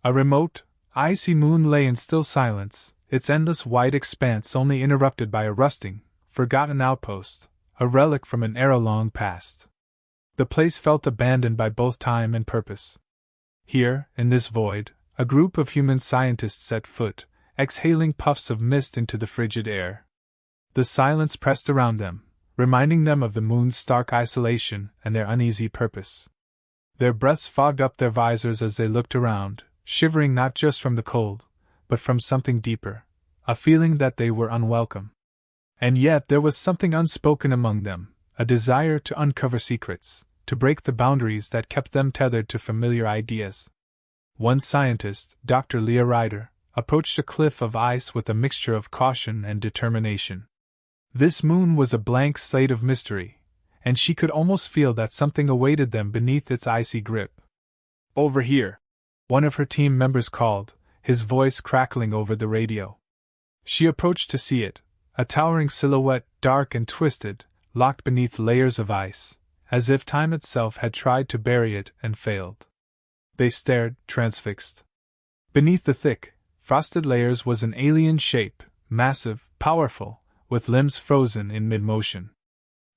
A remote, icy moon lay in still silence, its endless white expanse only interrupted by a rusting, forgotten outpost, a relic from an era long past. The place felt abandoned by both time and purpose. Here, in this void, a group of human scientists set foot, exhaling puffs of mist into the frigid air. The silence pressed around them, reminding them of the moon's stark isolation and their uneasy purpose. Their breaths fogged up their visors as they looked around, shivering not just from the cold, but from something deeper, a feeling that they were unwelcome. And yet there was something unspoken among them, a desire to uncover secrets, to break the boundaries that kept them tethered to familiar ideas. One scientist, Dr. Leah Ryder, approached a cliff of ice with a mixture of caution and determination. This moon was a blank slate of mystery, and she could almost feel that something awaited them beneath its icy grip. "Over here," one of her team members called, his voice crackling over the radio. She approached to see it, a towering silhouette, dark and twisted, locked beneath layers of ice, as if time itself had tried to bury it and failed. They stared, transfixed. Beneath the thick, frosted layers was an alien shape, massive, powerful, with limbs frozen in mid-motion.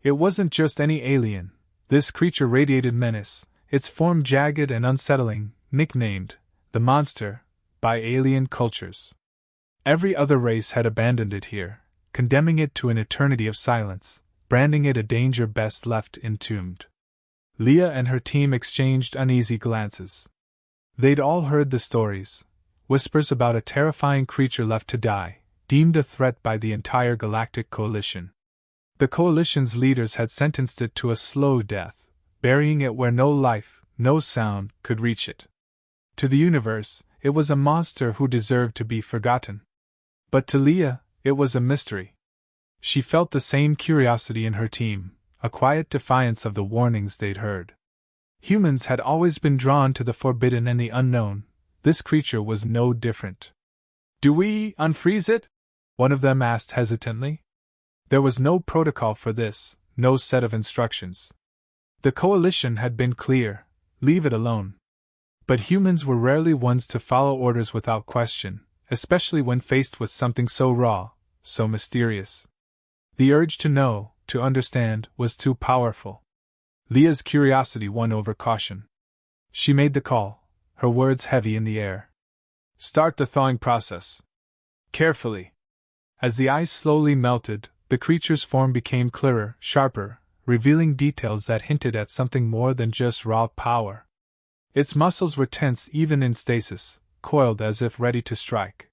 It wasn't just any alien. This creature radiated menace, its form jagged and unsettling, nicknamed the Monster by alien cultures. Every other race had abandoned it here, condemning it to an eternity of silence, branding it a danger best left entombed. Leah and her team exchanged uneasy glances. They'd all heard the stories, whispers about a terrifying creature left to die, deemed a threat by the entire Galactic Coalition. The Coalition's leaders had sentenced it to a slow death, burying it where no life, no sound, could reach it. To the universe, it was a monster who deserved to be forgotten. But to Leah, it was a mystery. She felt the same curiosity in her team, a quiet defiance of the warnings they'd heard. Humans had always been drawn to the forbidden and the unknown. This creature was no different. "Do we unfreeze it?" one of them asked hesitantly. There was no protocol for this, no set of instructions. The Coalition had been clear: leave it alone. But humans were rarely ones to follow orders without question, especially when faced with something so raw, so mysterious. The urge to know, to understand, was too powerful. Leah's curiosity won over caution. She made the call, her words heavy in the air. "Start the thawing process." Carefully. As the ice slowly melted, the creature's form became clearer, sharper, revealing details that hinted at something more than just raw power. Its muscles were tense even in stasis, coiled as if ready to strike.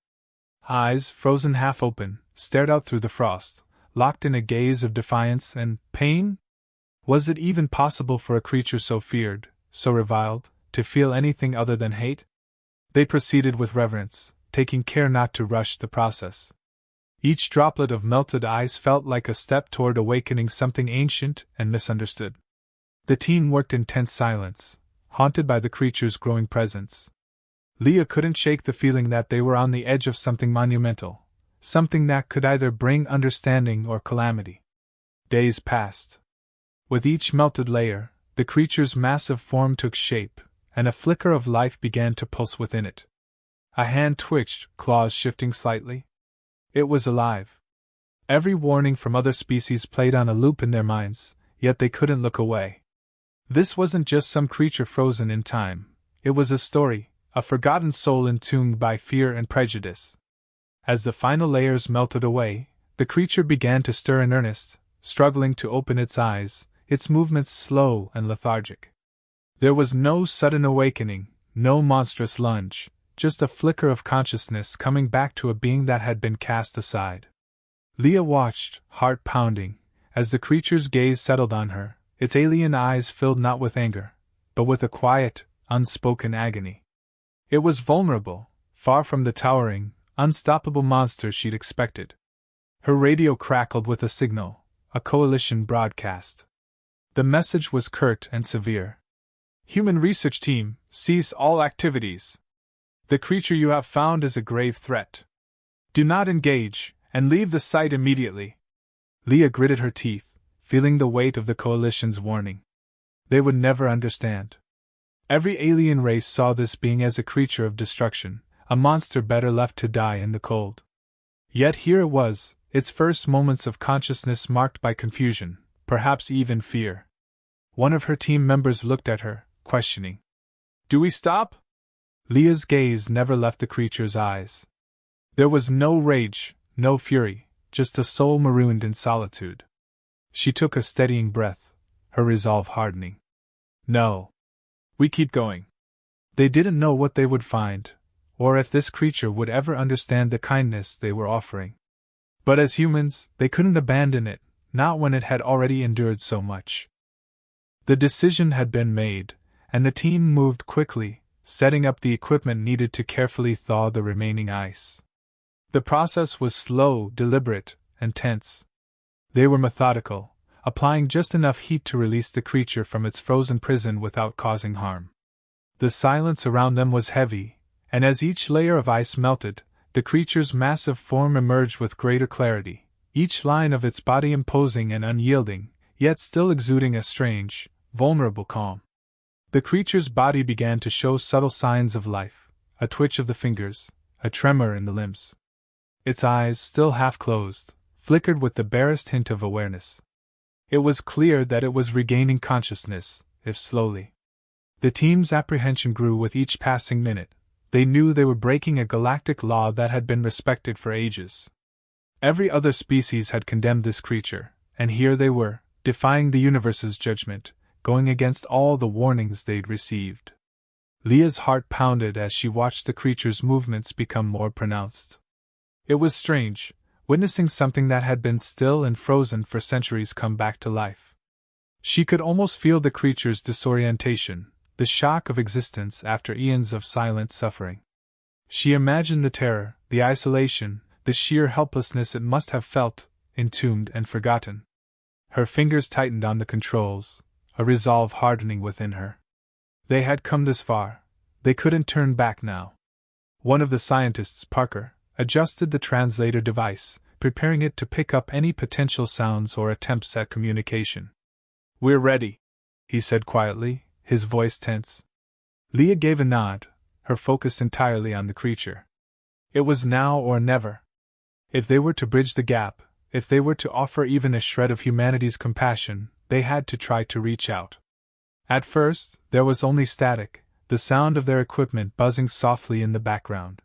Eyes, frozen half open, stared out through the frost, locked in a gaze of defiance and pain? Was it even possible for a creature so feared, so reviled, to feel anything other than hate? They proceeded with reverence, taking care not to rush the process. Each droplet of melted ice felt like a step toward awakening something ancient and misunderstood. The team worked in tense silence, haunted by the creature's growing presence. Leah couldn't shake the feeling that they were on the edge of something monumental, something that could either bring understanding or calamity. Days passed. With each melted layer, the creature's massive form took shape, and a flicker of life began to pulse within it. A hand twitched, claws shifting slightly. It was alive. Every warning from other species played on a loop in their minds, yet they couldn't look away. This wasn't just some creature frozen in time. It was a story, a forgotten soul entombed by fear and prejudice. As the final layers melted away, the creature began to stir in earnest, struggling to open its eyes, its movements slow and lethargic. There was no sudden awakening, no monstrous lunge, just a flicker of consciousness coming back to a being that had been cast aside. Leah watched, heart pounding, as the creature's gaze settled on her, its alien eyes filled not with anger, but with a quiet, unspoken agony. It was vulnerable, far from the towering, unstoppable monster she'd expected. Her radio crackled with a signal, a Coalition broadcast. The message was curt and severe. "Human research team, cease all activities. The creature you have found is a grave threat. Do not engage, and leave the site immediately." Leah gritted her teeth, feeling the weight of the Coalition's warning. They would never understand. Every alien race saw this being as a creature of destruction, a monster better left to die in the cold. Yet here it was, its first moments of consciousness marked by confusion, perhaps even fear. One of her team members looked at her, questioning. "Do we stop?" Leah's gaze never left the creature's eyes. There was no rage, no fury, just a soul marooned in solitude. She took a steadying breath, her resolve hardening. "No. We keep going." They didn't know what they would find, or if this creature would ever understand the kindness they were offering. But as humans, they couldn't abandon it, not when it had already endured so much. The decision had been made, and the team moved quickly, setting up the equipment needed to carefully thaw the remaining ice. The process was slow, deliberate, and tense. They were methodical, applying just enough heat to release the creature from its frozen prison without causing harm. The silence around them was heavy, and as each layer of ice melted, the creature's massive form emerged with greater clarity, each line of its body imposing and unyielding, yet still exuding a strange, vulnerable calm. The creature's body began to show subtle signs of life, a twitch of the fingers, a tremor in the limbs. Its eyes, still half closed, flickered with the barest hint of awareness. It was clear that it was regaining consciousness, if slowly. The team's apprehension grew with each passing minute. They knew they were breaking a galactic law that had been respected for ages. Every other species had condemned this creature, and here they were, defying the universe's judgment, going against all the warnings they'd received. Leah's heart pounded as she watched the creature's movements become more pronounced. It was strange, witnessing something that had been still and frozen for centuries come back to life. She could almost feel the creature's disorientation, the shock of existence after eons of silent suffering. She imagined the terror, the isolation, the sheer helplessness it must have felt, entombed and forgotten. Her fingers tightened on the controls, a resolve hardening within her. They had come this far. They couldn't turn back now. One of the scientists, Parker, adjusted the translator device, preparing it to pick up any potential sounds or attempts at communication. "We're ready," he said quietly, his voice tense. Leah gave a nod, her focus entirely on the creature. It was now or never. If they were to bridge the gap, if they were to offer even a shred of humanity's compassion, they had to try to reach out. At first, there was only static, the sound of their equipment buzzing softly in the background.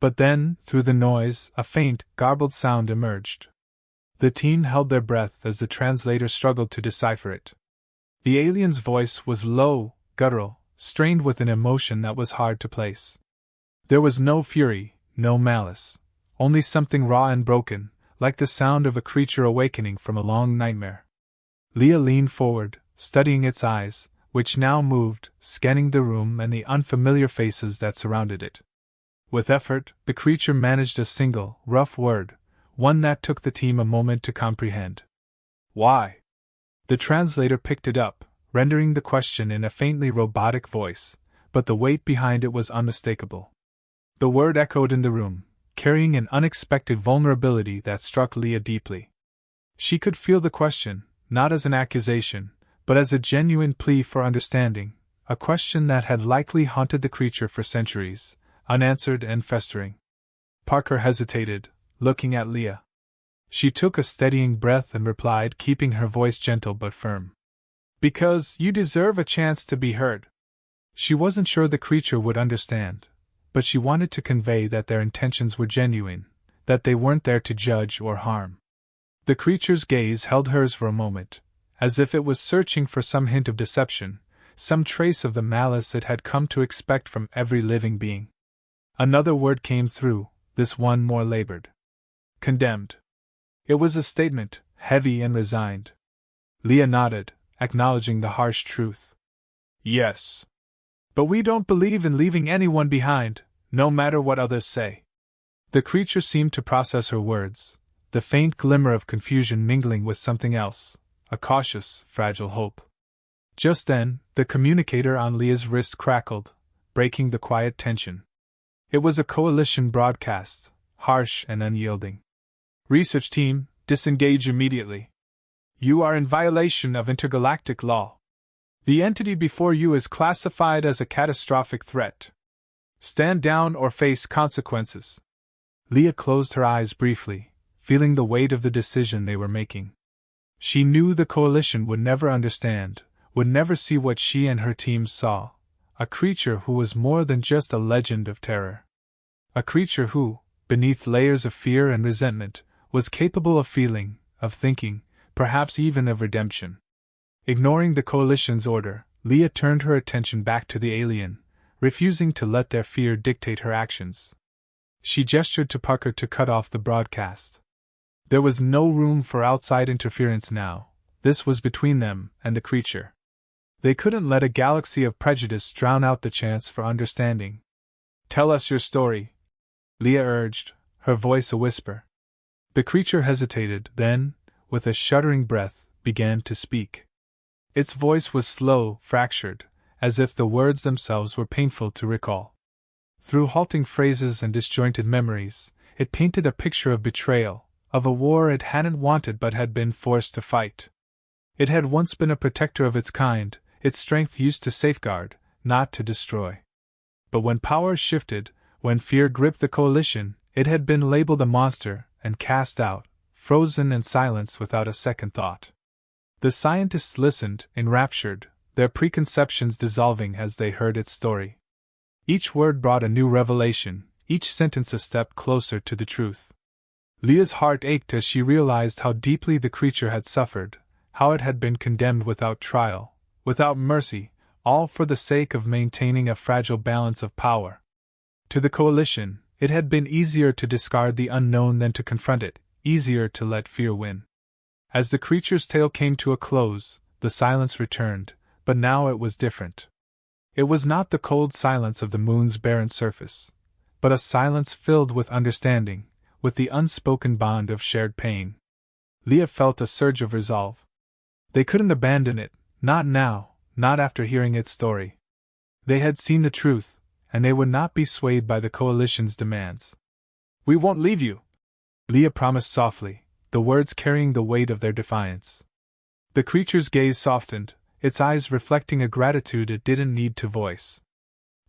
But then, through the noise, a faint, garbled sound emerged. The team held their breath as the translator struggled to decipher it. The alien's voice was low, guttural, strained with an emotion that was hard to place. There was no fury, no malice, only something raw and broken, like the sound of a creature awakening from a long nightmare. Leah leaned forward, studying its eyes, which now moved, scanning the room and the unfamiliar faces that surrounded it. With effort, the creature managed a single, rough word, one that took the team a moment to comprehend. "Why?" The translator picked it up, rendering the question in a faintly robotic voice, but the weight behind it was unmistakable. The word echoed in the room, carrying an unexpected vulnerability that struck Leah deeply. She could feel the question, not as an accusation, but as a genuine plea for understanding, a question that had likely haunted the creature for centuries, unanswered and festering. Parker hesitated, looking at Leah. She took a steadying breath and replied, keeping her voice gentle but firm. "Because you deserve a chance to be heard." She wasn't sure the creature would understand, but she wanted to convey that their intentions were genuine, that they weren't there to judge or harm. The creature's gaze held hers for a moment, as if it was searching for some hint of deception, some trace of the malice it had come to expect from every living being. Another word came through, this one more labored. "Condemned." It was a statement, heavy and resigned. Leah nodded, acknowledging the harsh truth. "Yes. But we don't believe in leaving anyone behind, no matter what others say." The creature seemed to process her words, the faint glimmer of confusion mingling with something else, a cautious, fragile hope. Just then, the communicator on Leah's wrist crackled, breaking the quiet tension. It was a coalition broadcast, harsh and unyielding. "Research team, disengage immediately. You are in violation of intergalactic law." The entity before you is classified as a catastrophic threat. Stand down or face consequences. Leah closed her eyes briefly, feeling the weight of the decision they were making. She knew the coalition would never understand, would never see what she and her team saw, a creature who was more than just a legend of terror. A creature who, beneath layers of fear and resentment, was capable of feeling, of thinking, perhaps even of redemption. Ignoring the coalition's order, Leah turned her attention back to the alien, refusing to let their fear dictate her actions. She gestured to Parker to cut off the broadcast. There was no room for outside interference now. This was between them and the creature. They couldn't let a galaxy of prejudice drown out the chance for understanding. "Tell us your story," Leah urged, her voice a whisper. The creature hesitated, then, with a shuddering breath, began to speak. Its voice was slow, fractured, as if the words themselves were painful to recall. Through halting phrases and disjointed memories, it painted a picture of betrayal, of a war it hadn't wanted but had been forced to fight. It had once been a protector of its kind, its strength used to safeguard, not to destroy. But when power shifted, when fear gripped the coalition, it had been labeled a monster and cast out, frozen and silenced without a second thought. The scientists listened, enraptured, their preconceptions dissolving as they heard its story. Each word brought a new revelation, each sentence a step closer to the truth. Leah's heart ached as she realized how deeply the creature had suffered, how it had been condemned without trial, without mercy, all for the sake of maintaining a fragile balance of power. To the coalition, it had been easier to discard the unknown than to confront it, easier to let fear win. As the creature's tale came to a close, the silence returned, but now it was different. It was not the cold silence of the moon's barren surface, but a silence filled with understanding, with the unspoken bond of shared pain. Leah felt a surge of resolve. They couldn't abandon it, not now, not after hearing its story. They had seen the truth, and they would not be swayed by the coalition's demands. "We won't leave you," Leah promised softly, the words carrying the weight of their defiance. The creature's gaze softened, its eyes reflecting a gratitude it didn't need to voice.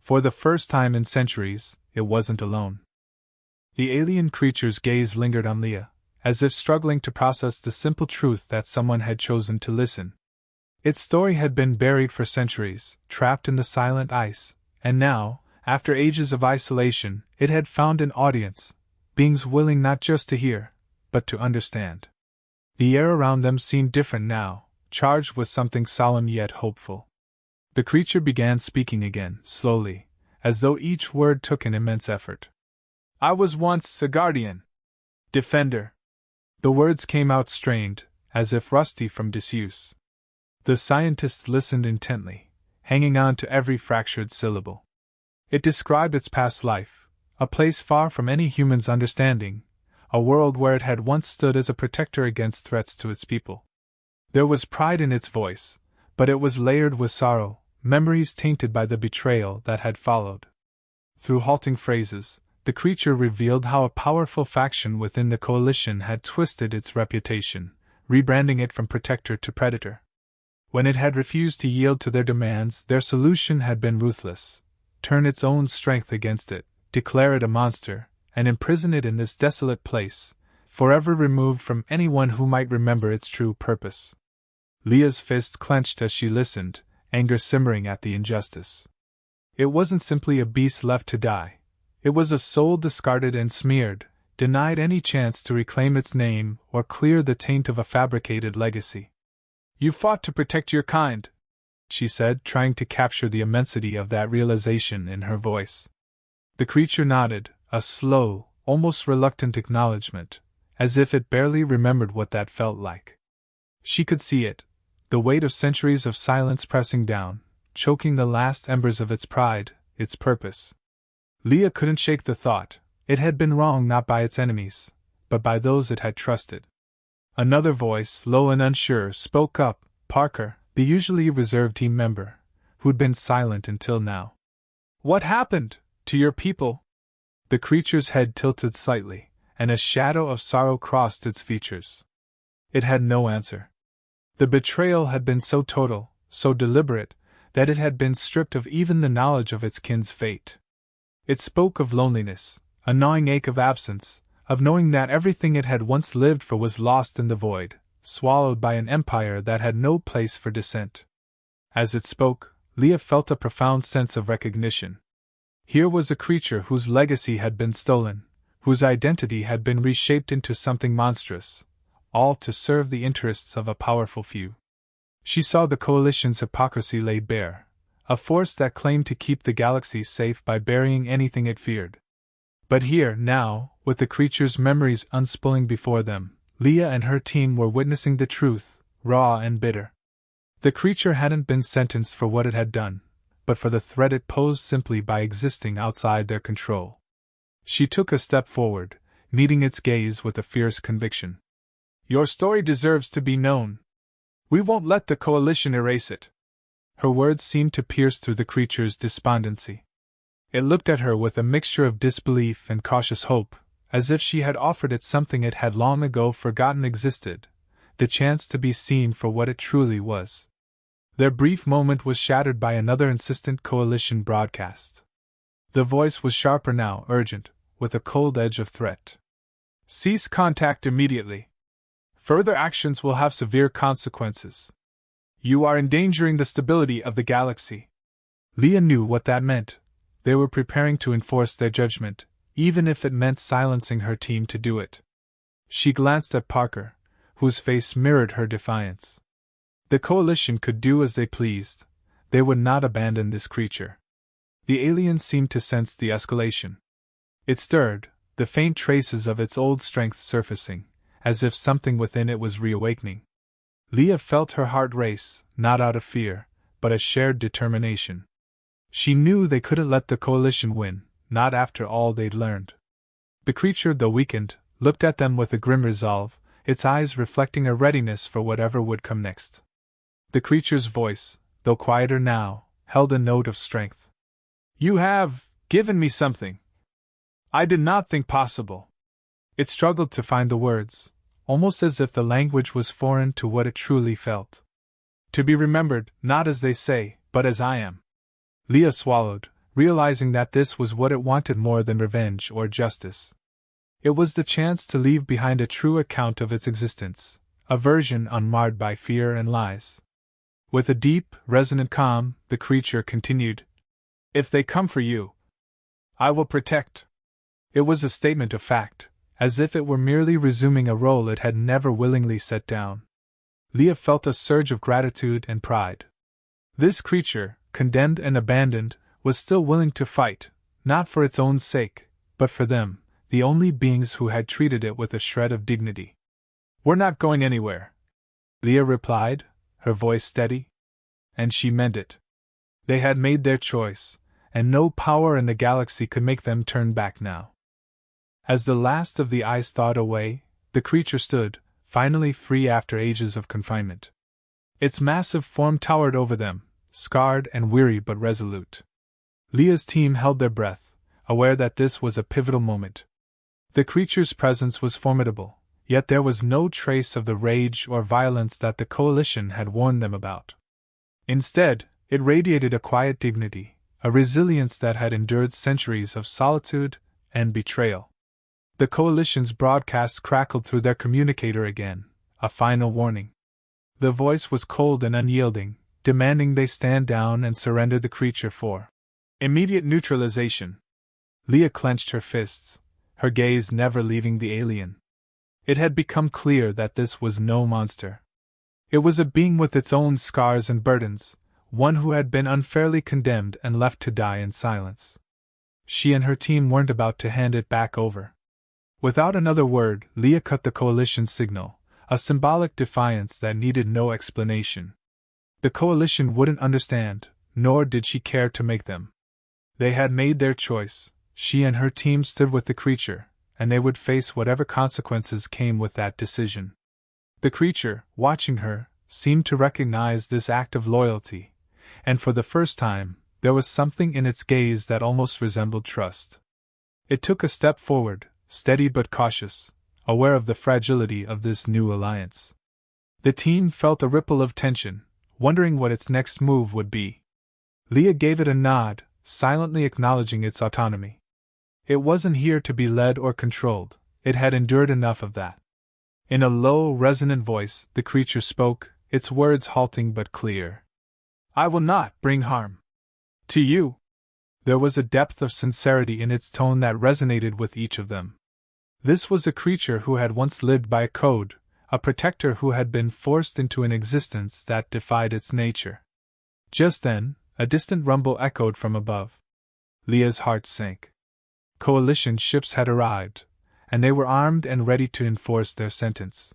For the first time in centuries, it wasn't alone. The alien creature's gaze lingered on Leah, as if struggling to process the simple truth that someone had chosen to listen. Its story had been buried for centuries, trapped in the silent ice, and now, after ages of isolation, it had found an audience, beings willing not just to hear, but to understand. The air around them seemed different now, charged with something solemn yet hopeful. The creature began speaking again, slowly, as though each word took an immense effort. "I was once a guardian. Defender." The words came out strained, as if rusty from disuse. The scientists listened intently, hanging on to every fractured syllable. It described its past life, a place far from any human's understanding, a world where it had once stood as a protector against threats to its people. There was pride in its voice, but it was layered with sorrow, memories tainted by the betrayal that had followed. Through halting phrases, the creature revealed how a powerful faction within the coalition had twisted its reputation, rebranding it from protector to predator. When it had refused to yield to their demands, their solution had been ruthless: turn its own strength against it, declare it a monster, and imprison it in this desolate place, forever removed from anyone who might remember its true purpose. Leah's fist clenched as she listened, anger simmering at the injustice. It wasn't simply a beast left to die. It was a soul discarded and smeared, denied any chance to reclaim its name or clear the taint of a fabricated legacy. "You fought to protect your kind," she said, trying to capture the immensity of that realization in her voice. The creature nodded, a slow, almost reluctant acknowledgement, as if it barely remembered what that felt like. She could see it, the weight of centuries of silence pressing down, choking the last embers of its pride, its purpose. Leah couldn't shake the thought: it had been wrong not by its enemies, but by those it had trusted. Another voice, low and unsure, spoke up: Parker, the usually reserved team member, who'd been silent until now. "What happened to your people?" The creature's head tilted slightly, and a shadow of sorrow crossed its features. It had no answer. The betrayal had been so total, so deliberate, that it had been stripped of even the knowledge of its kin's fate. It spoke of loneliness, a gnawing ache of absence, of knowing that everything it had once lived for was lost in the void, swallowed by an empire that had no place for dissent. As it spoke, Leah felt a profound sense of recognition. Here was a creature whose legacy had been stolen, whose identity had been reshaped into something monstrous, all to serve the interests of a powerful few. She saw the Coalition's hypocrisy laid bare, a force that claimed to keep the galaxy safe by burying anything it feared. But here, now, with the creature's memories unspooling before them, Leah and her team were witnessing the truth, raw and bitter. The creature hadn't been sentenced for what it had done, but for the threat it posed simply by existing outside their control. She took a step forward, meeting its gaze with a fierce conviction. "Your story deserves to be known. We won't let the Coalition erase it." Her words seemed to pierce through the creature's despondency. It looked at her with a mixture of disbelief and cautious hope, as if she had offered it something it had long ago forgotten existed, the chance to be seen for what it truly was. Their brief moment was shattered by another insistent Coalition broadcast. The voice was sharper now, urgent, with a cold edge of threat. "Cease contact immediately. Further actions will have severe consequences. You are endangering the stability of the galaxy." Leah knew what that meant. They were preparing to enforce their judgment, even if it meant silencing her team to do it. She glanced at Parker, whose face mirrored her defiance. The Coalition could do as they pleased. They would not abandon this creature. The alien seemed to sense the escalation. It stirred, the faint traces of its old strength surfacing, as if something within it was reawakening. Leah felt her heart race, not out of fear, but a shared determination. She knew they couldn't let the Coalition win, not after all they'd learned. The creature, though weakened, looked at them with a grim resolve, its eyes reflecting a readiness for whatever would come next. The creature's voice, though quieter now, held a note of strength. "You have given me something I did not think possible." It struggled to find the words, almost as if the language was foreign to what it truly felt. "To be remembered, not as they say, but as I am." Leah swallowed, realizing that this was what it wanted more than revenge or justice. It was the chance to leave behind a true account of its existence, a version unmarred by fear and lies. With a deep, resonant calm, the creature continued, "If they come for you, I will protect." It was a statement of fact, as if it were merely resuming a role it had never willingly set down. Leah felt a surge of gratitude and pride. This creature, condemned and abandoned, was still willing to fight, not for its own sake, but for them, the only beings who had treated it with a shred of dignity. "We're not going anywhere," Leah replied, her voice steady. And she meant it. They had made their choice, and no power in the galaxy could make them turn back now. As the last of the eyes thawed away, the creature stood, finally free after ages of confinement. Its massive form towered over them, scarred and weary but resolute. Leah's team held their breath, aware that this was a pivotal moment. The creature's presence was formidable, yet there was no trace of the rage or violence that the Coalition had warned them about. Instead, it radiated a quiet dignity, a resilience that had endured centuries of solitude and betrayal. The Coalition's broadcast crackled through their communicator again, a final warning. The voice was cold and unyielding, demanding they stand down and surrender the creature for immediate neutralization. Leah clenched her fists, her gaze never leaving the alien. It had become clear that this was no monster. It was a being with its own scars and burdens, one who had been unfairly condemned and left to die in silence. She and her team weren't about to hand it back over. Without another word, Leah cut the Coalition's signal, a symbolic defiance that needed no explanation. The Coalition wouldn't understand, nor did she care to make them. They had made their choice, she and her team stood with the creature, and they would face whatever consequences came with that decision. The creature, watching her, seemed to recognize this act of loyalty, and for the first time, there was something in its gaze that almost resembled trust. It took a step forward, steady but cautious, aware of the fragility of this new alliance. The team felt a ripple of tension, wondering what its next move would be. Leah gave it a nod, silently acknowledging its autonomy. It wasn't here to be led or controlled, it had endured enough of that. In a low, resonant voice, the creature spoke, its words halting but clear. I will not bring harm to you. There was a depth of sincerity in its tone that resonated with each of them. This was a creature who had once lived by a code, a protector who had been forced into an existence that defied its nature. Just then, a distant rumble echoed from above. Leah's heart sank. Coalition ships had arrived, and they were armed and ready to enforce their sentence.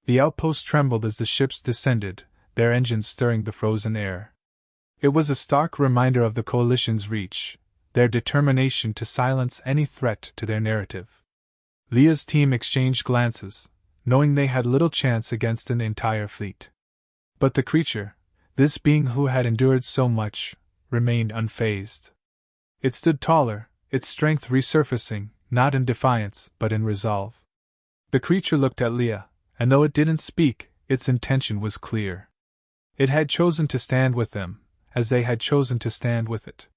The outpost trembled as the ships descended, their engines stirring the frozen air. It was a stark reminder of the coalition's reach, their determination to silence any threat to their narrative. Leah's team exchanged glances, knowing they had little chance against an entire fleet. But the creature, this being who had endured so much, remained unfazed. It stood taller, its strength resurfacing, not in defiance, but in resolve. The creature looked at Leah, and though it didn't speak, its intention was clear. It had chosen to stand with them, as they had chosen to stand with it.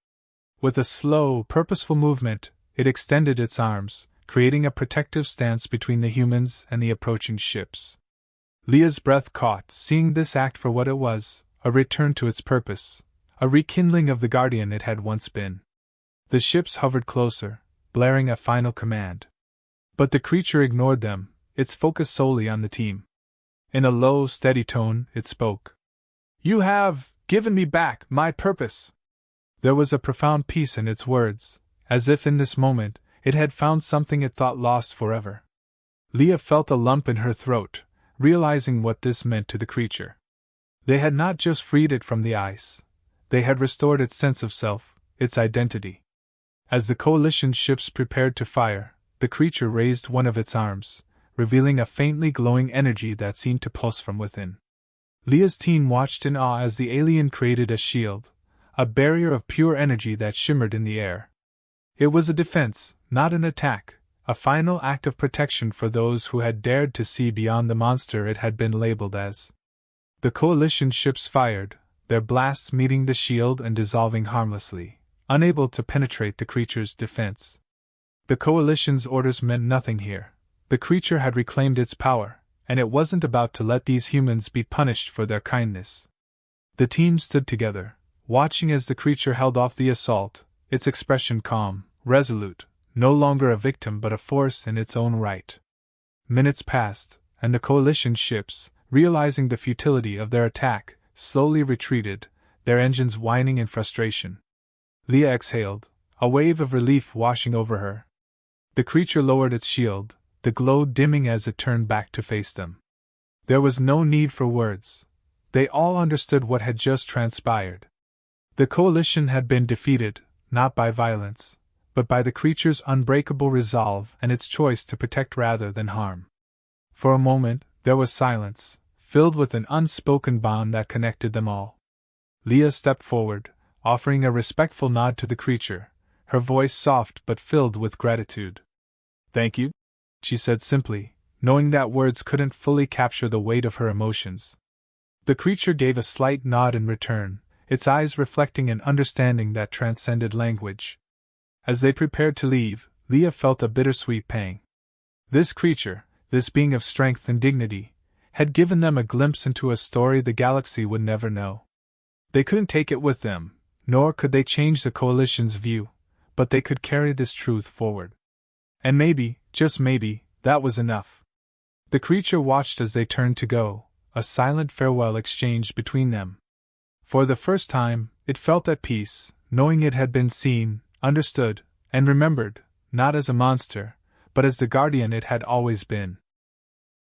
With a slow, purposeful movement, it extended its arms, creating a protective stance between the humans and the approaching ships. Leah's breath caught, seeing this act for what it was, a return to its purpose, a rekindling of the guardian it had once been. The ships hovered closer, blaring a final command. But the creature ignored them, its focus solely on the team. In a low, steady tone, it spoke. You have given me back my purpose. There was a profound peace in its words, as if in this moment it had found something it thought lost forever. Leah felt a lump in her throat, realizing what this meant to the creature. They had not just freed it from the ice, they had restored its sense of self, its identity. As the coalition ships prepared to fire, the creature raised one of its arms, revealing a faintly glowing energy that seemed to pulse from within. Leah's team watched in awe as the alien created a shield, a barrier of pure energy that shimmered in the air. It was a defense, not an attack, a final act of protection for those who had dared to see beyond the monster it had been labeled as. The coalition ships fired, their blasts meeting the shield and dissolving harmlessly, unable to penetrate the creature's defense. The coalition's orders meant nothing here. The creature had reclaimed its power, and it wasn't about to let these humans be punished for their kindness. The team stood together, watching as the creature held off the assault, its expression calm, resolute, no longer a victim but a force in its own right. Minutes passed, and the coalition ships, realizing the futility of their attack, slowly retreated, their engines whining in frustration. Leah exhaled, a wave of relief washing over her. The creature lowered its shield, the glow dimming as it turned back to face them. There was no need for words. They all understood what had just transpired. The coalition had been defeated, not by violence, but by the creature's unbreakable resolve and its choice to protect rather than harm. For a moment, there was silence, filled with an unspoken bond that connected them all. Leah stepped forward, offering a respectful nod to the creature, her voice soft but filled with gratitude. Thank you, she said simply, knowing that words couldn't fully capture the weight of her emotions. The creature gave a slight nod in return, its eyes reflecting an understanding that transcended language. As they prepared to leave, Leah felt a bittersweet pang. This creature, this being of strength and dignity, had given them a glimpse into a story the galaxy would never know. They couldn't take it with them, nor could they change the coalition's view, but they could carry this truth forward. And maybe, just maybe, that was enough. The creature watched as they turned to go, a silent farewell exchanged between them. For the first time, it felt at peace, knowing it had been seen, understood, and remembered, not as a monster, but as the guardian it had always been.